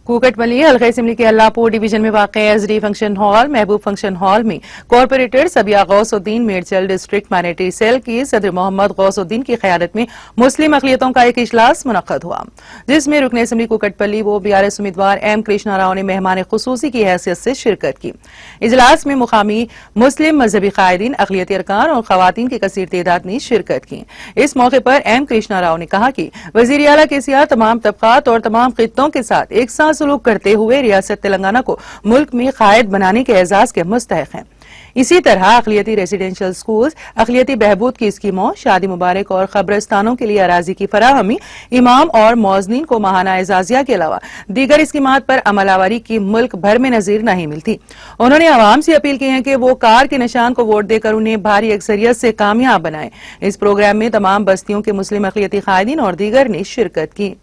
کوکٹ ملی حلقہ اسمبلی کے اللہ پور ڈویژن میں واقع ایس ڈی فنکشن ہال محبوب فنکشن ہال میں کارپوریٹر سبیہ غوث الدین میڈچل ڈسٹرکٹ مائنرٹی سیل کی صدر محمد غوث الدین کی قیادت میں مسلم اقلیتوں کا ایک اجلاس منعقد ہوا، جس میں رکن اسمبلی کوکٹ پلی و BRS امیدوار ایم کرشنا راؤ نے مہمان خصوصی کی حیثیت سے شرکت کی۔ اجلاس میں مقامی مسلم مذہبی قائدین، اقلیتی ارکان اور خواتین کی کثیر تعداد نے شرکت کی۔ اس موقع پر ایم کرشنا راؤ نے کہا کہ وزیر اعلیٰ کے سیاح تمام طبقات اور تمام خطوں کے ساتھ ایک ساتھ سلوک کرتے ہوئے ریاست تلنگانہ کو ملک میں قائد بنانے کے اعزاز کے مستحق ہیں۔ اسی طرح اقلیتی ریزیڈینشل سکولز، اقلیتی بہبود کی اسکیموں، شادی مبارک اور قبرستانوں کے لیے اراضی کی فراہمی، امام اور مؤذنین کو ماہانہ اعزازیہ کے علاوہ دیگر اسکیمات پر عمل آوری کی ملک بھر میں نظیر نہیں ملتی۔ انہوں نے عوام سے اپیل کی ہے کہ وہ کار کے نشان کو ووٹ دے کر انہیں بھاری اکثریت سے کامیاب بنائیں۔ اس پروگرام میں تمام بستیوں کے مسلم اقلیتی قائدین اور دیگر نے شرکت کی۔